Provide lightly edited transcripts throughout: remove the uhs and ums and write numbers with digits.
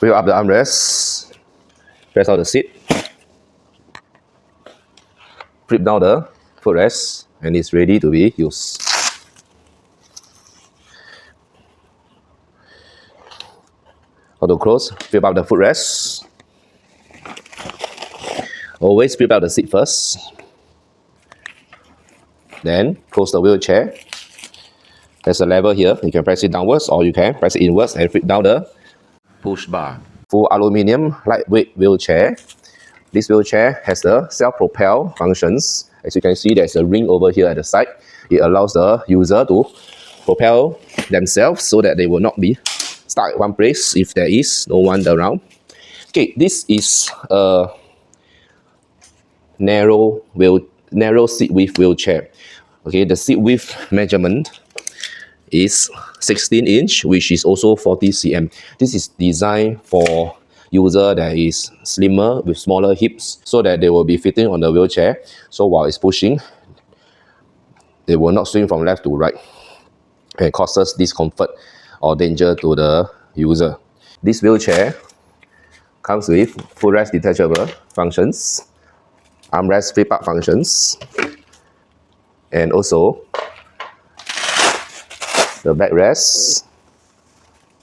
Flip up the armrest, press out the seat, flip down the footrest, and it's ready to be used. How to close? Flip up the footrest. Always flip out the seat first. Then close the wheelchair. There's a lever here. You can press it downwards or you can press it inwards and flip down the push bar. Full aluminium lightweight wheelchair. This wheelchair has the self-propel functions. As you can see, there's a ring over here at the side. It allows the user to propel themselves so that they will not be stuck at one place if there is no one around. Okay, this is a narrow seat width wheelchair. Okay, the seat width measurement is 16 inch, which is also 40 cm. This is designed for user that is slimmer with smaller hips so that they will be fitting on the wheelchair. So while it's pushing, they will not swing from left to right and causes discomfort or danger to the user. This wheelchair comes with full rest detachable functions, armrest flip up functions, and also the backrest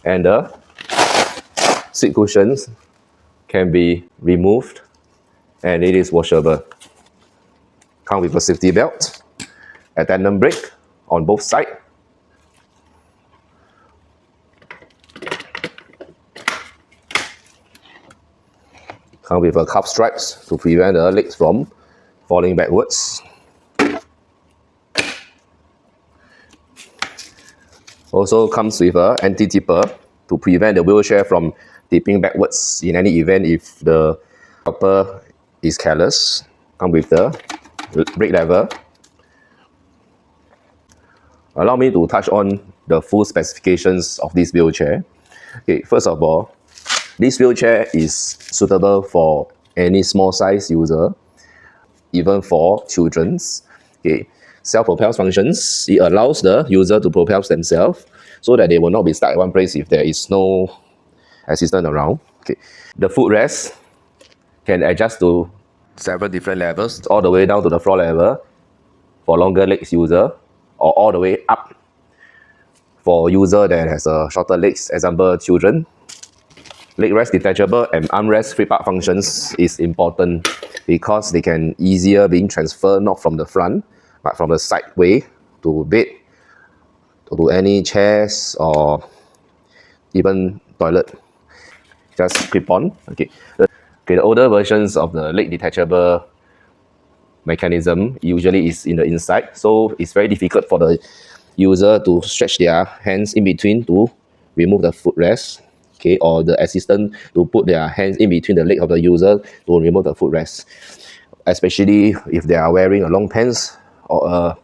and the seat cushions can be removed and it is washable. Come with a safety belt, attendant brake on both sides. Come with a cuff stripes to prevent the legs from falling backwards. Also comes with an anti-tipper to prevent the wheelchair from tipping backwards in any event if the upper is careless. Come with the brake lever. Allow me to touch on the full specifications of this wheelchair. Okay, first of all, this wheelchair is suitable for any small size user, even for children. Okay. Self-propel functions, it allows the user to propel themselves so that they will not be stuck at one place if there is no assistant around. Okay. The footrest can adjust to several different levels, all the way down to the floor level for longer legs user, or all the way up for user that has a shorter legs, example children. Leg rest detachable and armrest flip up functions is important because they can easier being transferred not from the front but from the side way to bed, to any chairs or even toilet. Just clip on. Okay. The older versions of the leg detachable mechanism usually is in the inside, so it's very difficult for the user to stretch their hands in between to remove the footrest. Okay, or the assistant to put their hands in between the leg of the user to remove the footrest, especially if they are wearing a long pants or a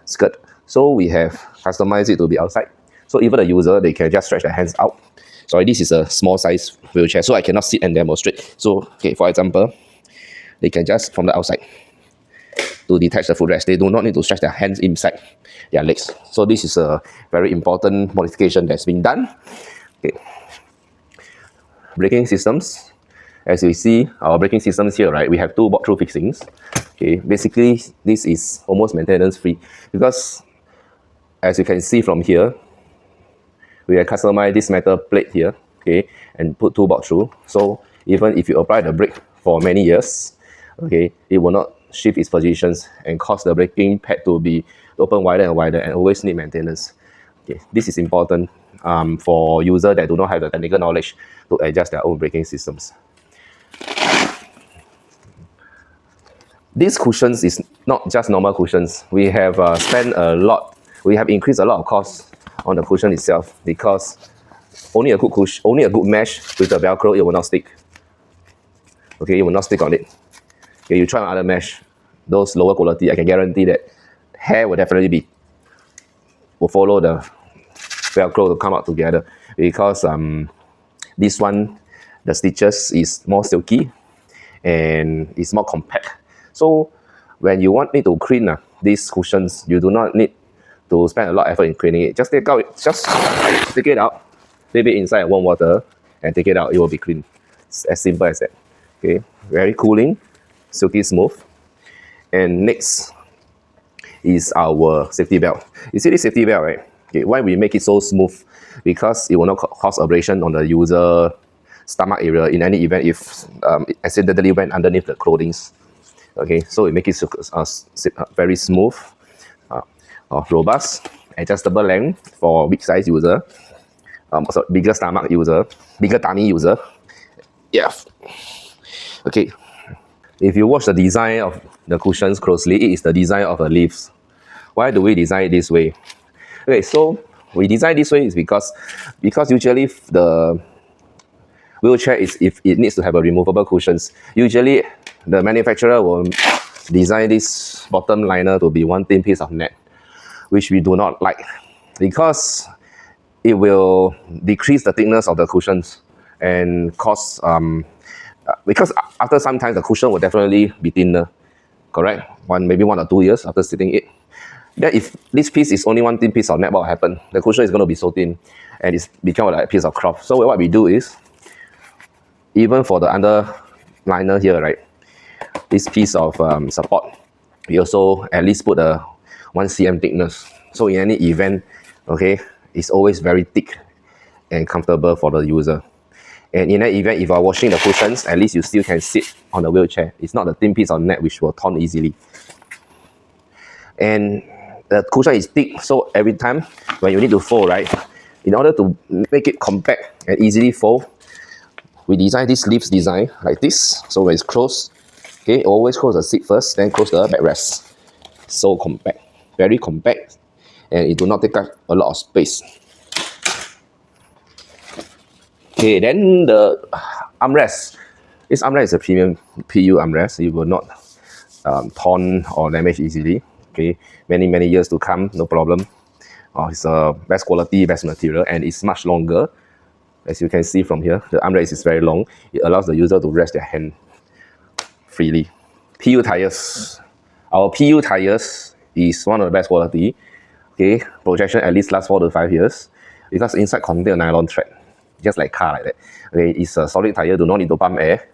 skirt. So we have customized it to be outside. So even the user, they can just stretch their hands out. Sorry, this is a small size wheelchair, so I cannot sit and demonstrate. So, okay, for example, they can just from the outside to detach the footrest. They do not need to stretch their hands inside their legs. So this is a very important modification that's been done. Okay. Braking systems. As you see, our braking systems here, right, we have two bolt-through fixings. Okay, basically, this is almost maintenance-free because, as you can see from here, we have customized this metal plate here, okay, and put two bolt-through. So even if you apply the brake for many years, okay, it will not shift its positions and cause the braking pad to be open wider and wider and always need maintenance. Okay, this is important for users that do not have the technical knowledge to adjust their own braking systems. These cushions is not just normal cushions. We have we have increased a lot of cost on the cushion itself because only a good mesh with the Velcro, it will not stick. Okay, it will not stick on it. Okay, you try on other mesh, those lower quality, I can guarantee that hair will definitely will follow the Velcro to come out together because this one, the stitches is more silky and it's more compact. So when you want me to clean these cushions, you do not need to spend a lot of effort in cleaning it. Just take it out, leave it inside warm water, and take it out, it will be clean. It's as simple as that. Okay, very cooling, silky smooth. And next is our safety belt. You see this safety belt, right? Okay, why we make it so smooth? Because it will not cause abrasion on the user stomach area in any event if it accidentally went underneath the clothing. Okay, so it makes it very smooth, robust, adjustable length for big size user, so bigger stomach user, bigger tummy user. Yeah. Okay. If you watch the design of the cushions closely, it is the design of the leaves. Why do we design it this way? Okay, so we design this way is because usually the wheelchair is, if it needs to have a removable cushions, usually the manufacturer will design this bottom liner to be one thin piece of net, which we do not like, because it will decrease the thickness of the cushions and cause because after some time the cushion will definitely be thinner, correct? Maybe 1 or 2 years after sitting it. Then if this piece is only one thin piece of net, what will happen? The cushion is going to be so thin and it's become like a piece of cloth. So what we do is, even for the under liner here, right, this piece of support, we also at least put a 1 cm thickness. So in any event, okay, it's always very thick and comfortable for the user. And in that event, if you are washing the cushions, at least you still can sit on the wheelchair. It's not a thin piece of net which will torn easily. And the cushion is thick, so every time when you need to fold, right, in order to make it compact and easily fold, we design this leaves design like this. So when it's closed, okay, always close the seat first, then close the backrest. So compact, very compact, and it do not take up a lot of space. Okay, then the armrest. This armrest is a premium PU armrest. It will not torn or damage easily. Okay, many years to come, no problem. It's a best quality, best material, and it's much longer. As you can see from here, the armrest is very long. It allows the user to rest their hand freely. PU tires. Our PU tires is one of the best quality. Okay, projection at least lasts 4 to 5 years because inside contain a nylon thread, just like car like that. Okay, it's a solid tire, do not need to pump air,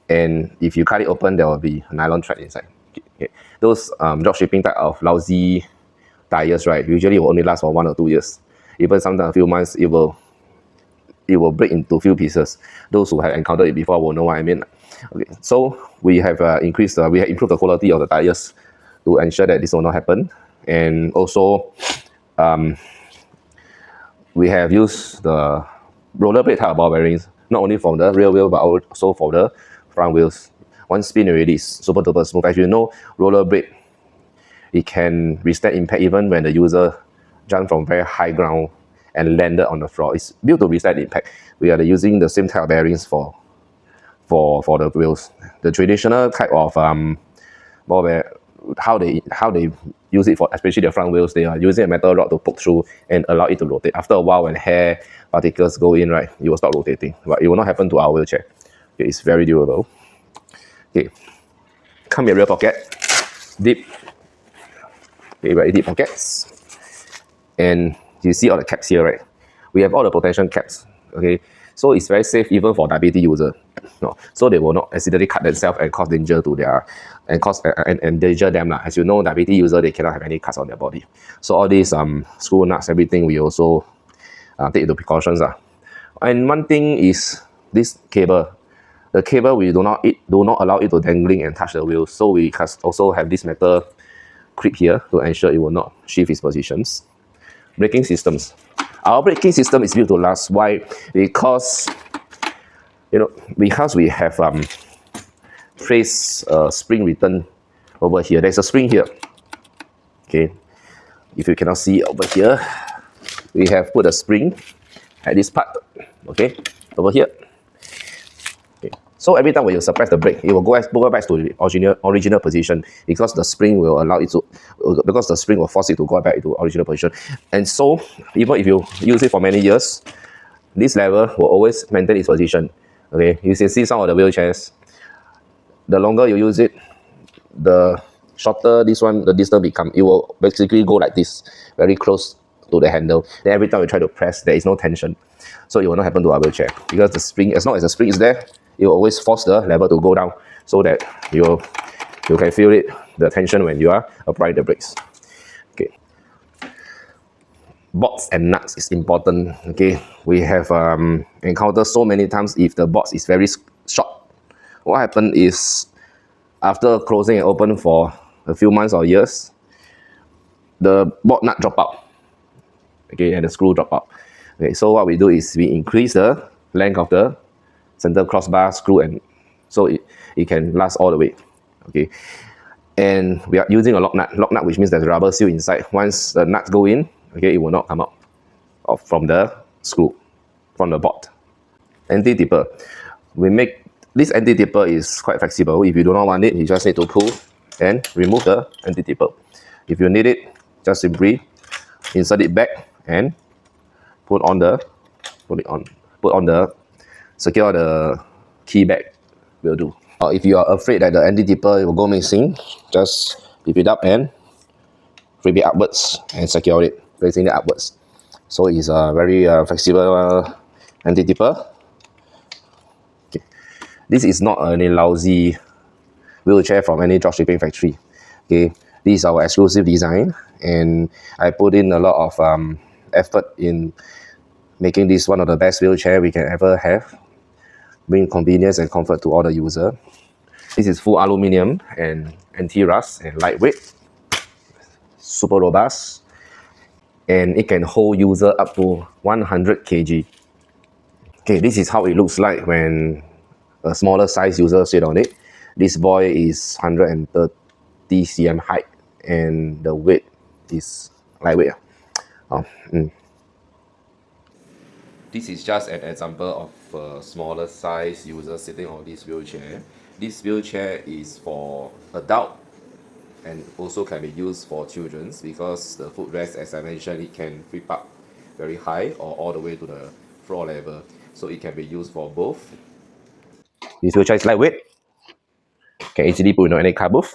and if you cut it open, there will be a nylon thread inside. Okay. Those drop shipping type of lousy tires, right, usually will only last for 1 or 2 years. Even sometimes a few months, it will break into few pieces. Those who have encountered it before will know what I mean. Okay, so we have we have improved the quality of the tires to ensure that this will not happen. And also, we have used the rollerblade type of ball bearings, not only for the rear wheel but also for the front wheels. One spin already is super duper smooth. As you know, rollerblade, it can withstand impact even when the user jumped from very high ground and landed on the floor. It's built to withstand impact. We are using the same type of bearings for the wheels. The traditional type of ball bearing, how they use it for, especially the front wheels, they are using a metal rod to poke through and allow it to rotate. After a while, when hair particles go in, right, it will stop rotating. But it will not happen to our wheelchair. Okay, it's very durable. Okay, come here, rear pocket, deep. Okay, very deep pockets. And you see all the caps here, right? We have all the protection caps. Okay, so it's very safe even for diabetes user. No, so they will not accidentally cut themselves and cause danger to their and endanger them. As you know, diabetes user, they cannot have any cuts on their body. So all these screw nuts, everything, we also take into precautions. And one thing is this cable. The cable, we do not allow it to dangling and touch the wheels. So we also have this metal clip here to ensure it will not shift its positions. Braking systems. Our braking system is built to last. Why? Because we have placed spring return over here. There's a spring here. Okay, if you cannot see over here, we have put a spring at this part. Okay, over here. Okay. So every time when you suppress the brake, it will go back to the original position because the spring will allow it to, because the spring will force it to go back into original position. And so even if you use it for many years, this lever will always maintain its position. Okay, you can see some of the wheelchairs. The longer you use it, the shorter the distance become. It will basically go like this, very close to the handle. Then every time you try to press, there is no tension. So it will not happen to our wheelchair because the spring, as long as the spring is there, it will always force the lever to go down so that you can feel it, the tension when you are applying the brakes. Okay. Bolts and nuts is important. Okay, we have encountered so many times if the box is very short. What happens is after closing and open for a few months or years, the bolt nut drop out. Okay, and the screw drop out. Okay, so what we do is we increase the length of the center crossbar screw, and so it can last all the way. Okay, and we are using a lock nut, which means there's a rubber seal inside. Once the nuts go in, okay, it will not come out from the screw, from the bolt. Anti-tipper. We make this anti-tipper is quite flexible. If you do not want it, you just need to pull and remove the anti-tipper. If you need it, just simply insert it back and secure the key back will do. If you are afraid that the anti-tipper will go missing, just lift it up and flip it upwards and secure it, placing it upwards. So it's a very flexible anti-tipper. Okay. This is not any lousy wheelchair from any dropshipping factory. Okay, this is our exclusive design, and I put in a lot of effort in making this one of the best wheelchair we can ever have, bring convenience and comfort to all the user. This is full aluminium and anti-rust and lightweight, super robust, and it can hold user up to 100 kg. Okay, this is how it looks like when a smaller size user sit on it. This boy is 130 cm height, and the weight is lightweight. This is just an example of a smaller size user sitting on this wheelchair. This wheelchair is for adult and also can be used for children because the footrest, as I mentioned, it can flip up very high or all the way to the floor level. So it can be used for both. This wheelchair is lightweight, can easily put in any car booth.